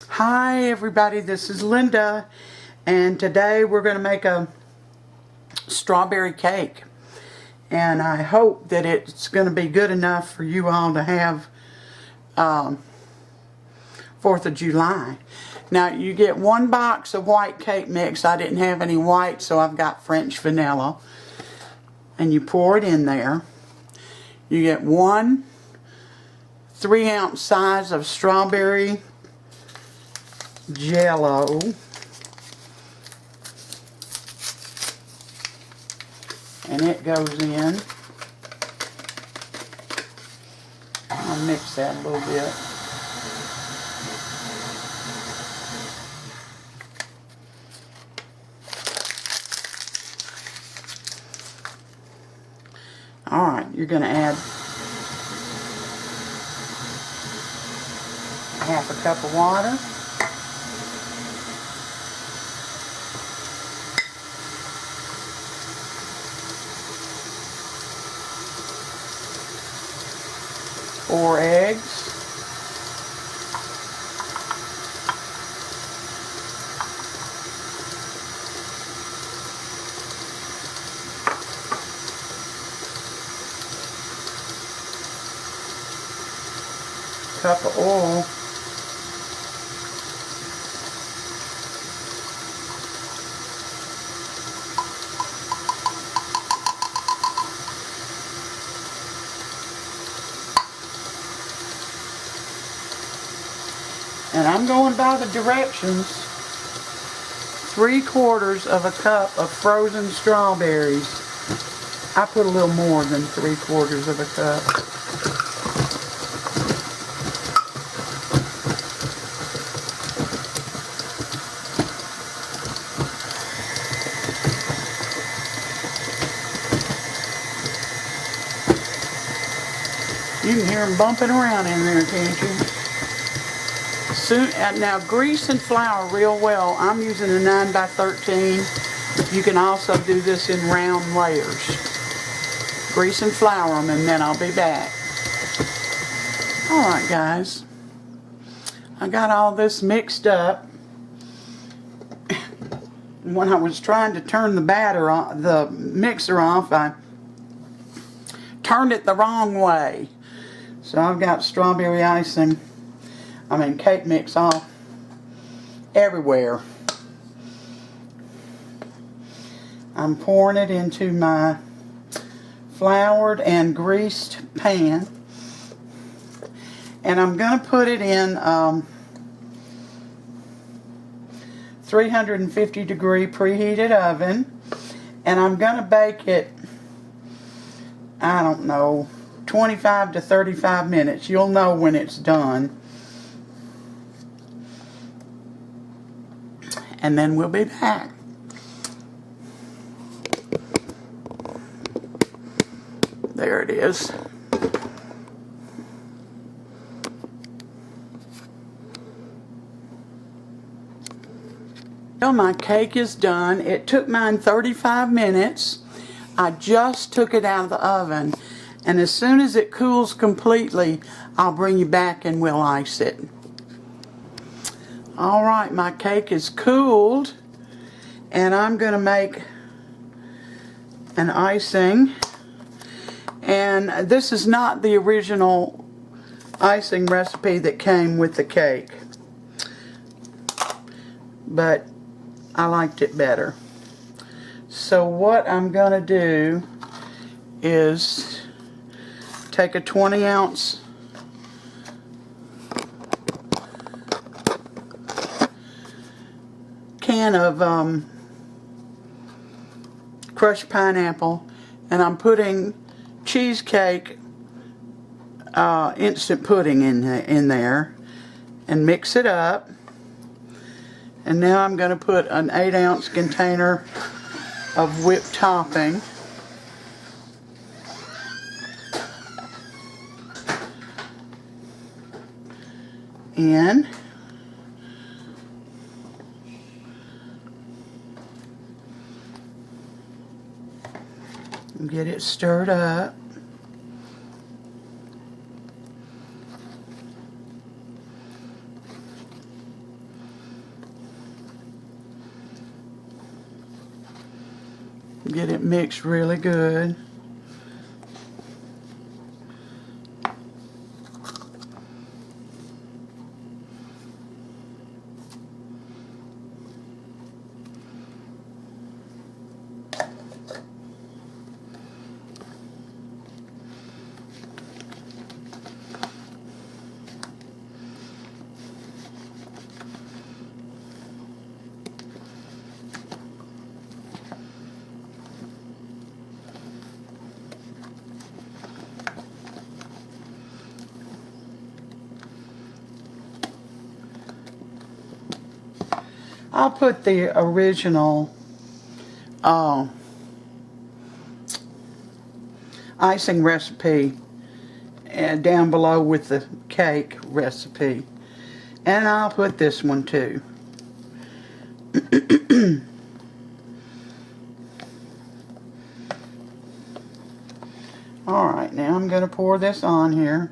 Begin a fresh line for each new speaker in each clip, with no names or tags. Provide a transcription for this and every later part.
Hi everybody, this is Linda, and today we're going to make a strawberry cake, and I hope that it's going to be good enough for you all to have 4th of July. Now you get 1 box of white cake mix. I didn't have any white, so I've got French vanilla, and you pour it in there. You get 1 3-ounce size of strawberry jello, and it goes in. I'll mix that a little bit. Alright, you're going to add 1/2 cup of water. Four eggs. Cup of oil. And I'm going by the directions. 3/4 of a cup of frozen strawberries. I put a little more than 3/4 of a cup. You can hear them bumping around in there, can't you? Now grease and flour real well. I'm using a 9x13. You can also do this in round layers. Grease and flour them, and then I'll be back. Alright guys, I got all this mixed up. When I was trying to turn the mixer off, I turned it the wrong way. So I've got strawberry cake mix all everywhere. I'm pouring it into my floured and greased pan, and I'm going to put it in 350 degree preheated oven, and I'm going to bake it, I don't know, 25 to 35 minutes. You'll know when it's done. And then we'll be back. There it is. Well, my cake is done. It took mine 35 minutes. I just took it out of the oven. And as soon as it cools completely, I'll bring you back and we'll ice it. Alright, my cake is cooled, and I'm going to make an icing. And this is not the original icing recipe that came with the cake, but I liked it better. So what I'm going to do is take a 20-ounce can of crushed pineapple, and I'm putting Cheesecake instant pudding in there, and mix it up. And now I'm going to put an 8-ounce container of whipped topping. In. Get it stirred up. Get it mixed really good. I'll put the original icing recipe down below with the cake recipe. And I'll put this one too. Alright, now I'm going to pour this on here.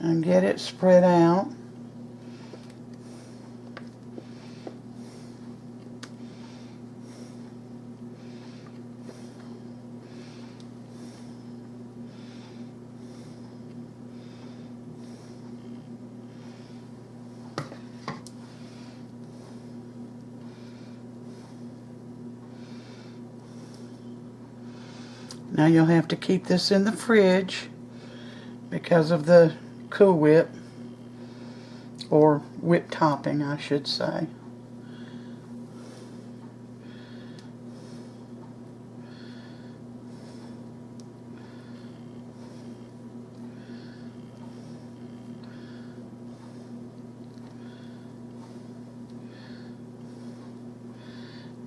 And get it spread out. Now you'll have to keep this in the fridge because of the Cool Whip, or whip topping I should say.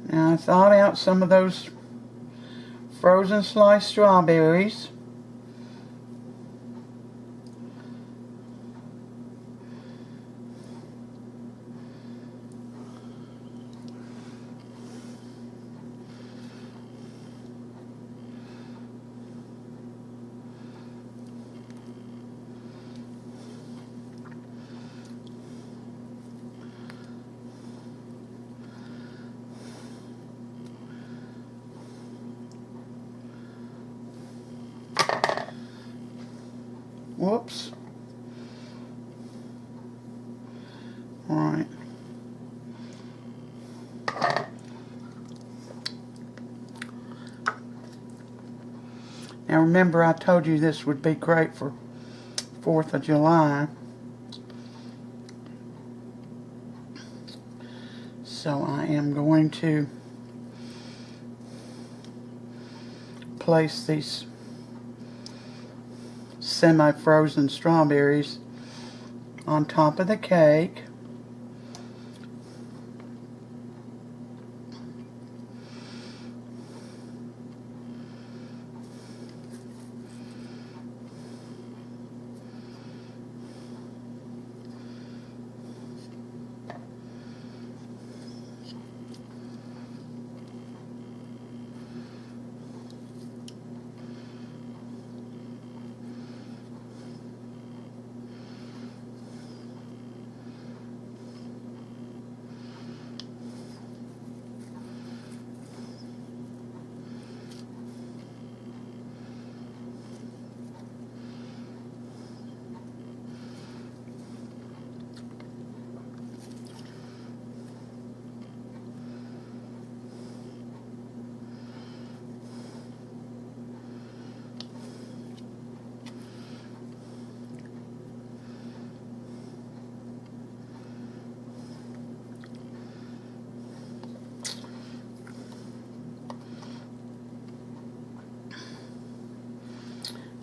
Now I thawed out some of those frozen sliced strawberries. Whoops. Alright. Now remember, I told you this would be great for 4th of July. So I am going to place these semi-frozen strawberries on top of the cake.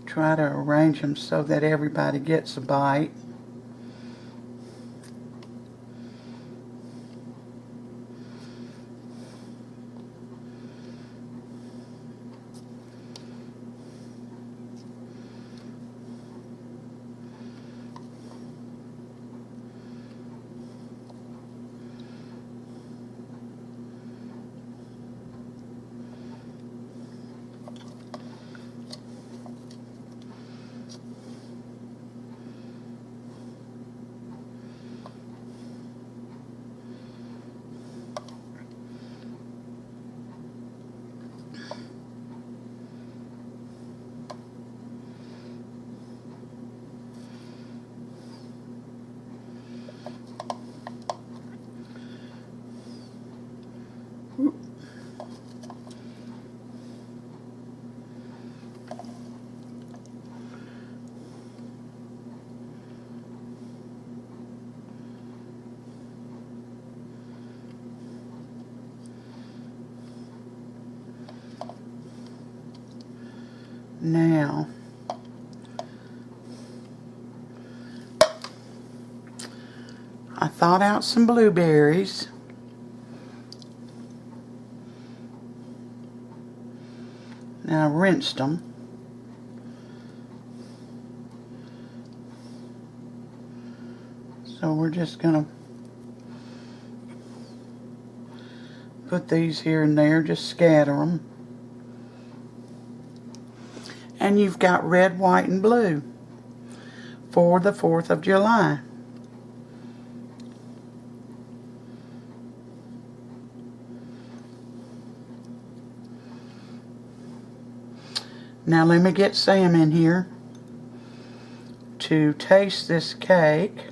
Try to arrange them so that everybody gets a bite. Now, I thawed out some blueberries. Now I rinsed them. So we're just gonna put these here and there, just scatter them. And you've got red, white, and blue for the 4th of July. Now let me get Sam in here to taste this cake.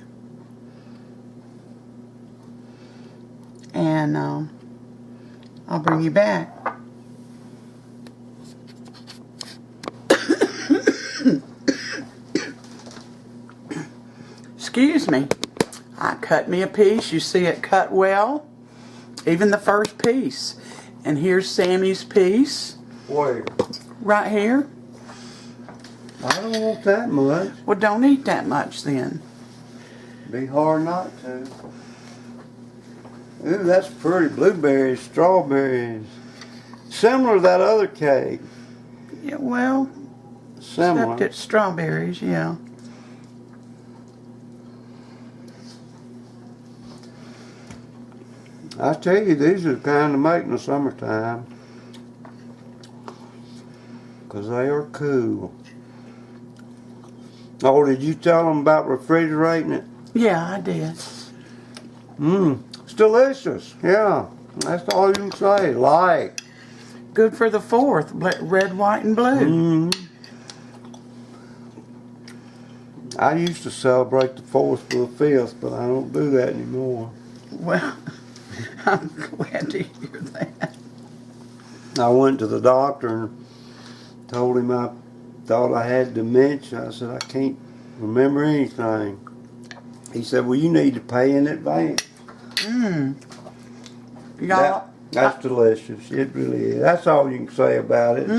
And I'll bring you back. Excuse me. I cut me a piece. You see it cut well. Even the first piece. And here's Sammy's piece.
Where?
Right here.
I don't want that much.
Well, don't eat that much then.
Be hard not to. Ooh, that's pretty. Blueberries, strawberries. Similar to that other cake.
Yeah, well,
Similar.
except it's strawberries, yeah.
I tell you, these are the kind to make in the summertime. Because they are cool. Oh, did you tell them about refrigerating it?
Yeah, I did.
It's delicious. Yeah, that's all you can say. Light.
Good for the 4th, red, white, and blue.
I used to celebrate the 4th for the 5th, but I don't do that anymore.
Well, I'm glad to hear that.
I went to the doctor and told him I thought I had dementia. I said, I can't remember anything. He said, well, you need to pay in advance. That's delicious. It really is. That's all you can say about it.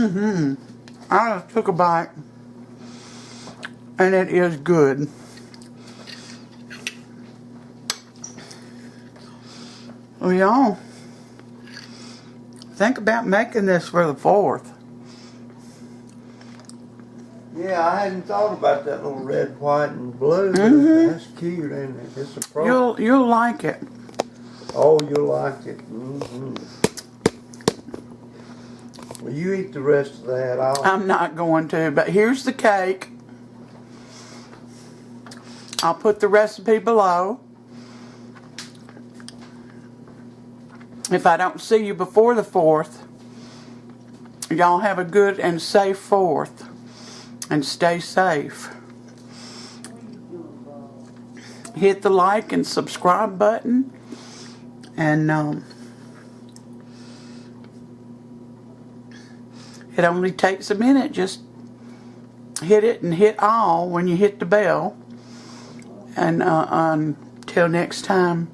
I just took a bite, and it is good. Well, y'all, think about making this for the 4th.
Yeah, I hadn't thought about that little red, white, and blue. That's cute, isn't it? It's a pro.
You'll like it.
Oh, you'll like it. Well, you eat the rest of that.
I'm not going to, but here's the cake. I'll put the recipe below. If I don't see you before the 4th, y'all have a good and safe 4th. And stay safe. Hit the like and subscribe button. And it only takes a minute. Just hit it and hit all when you hit the bell. And until next time,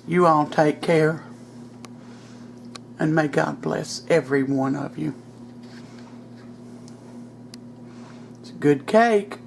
you all take care. And may God bless every one of you. It's a good cake.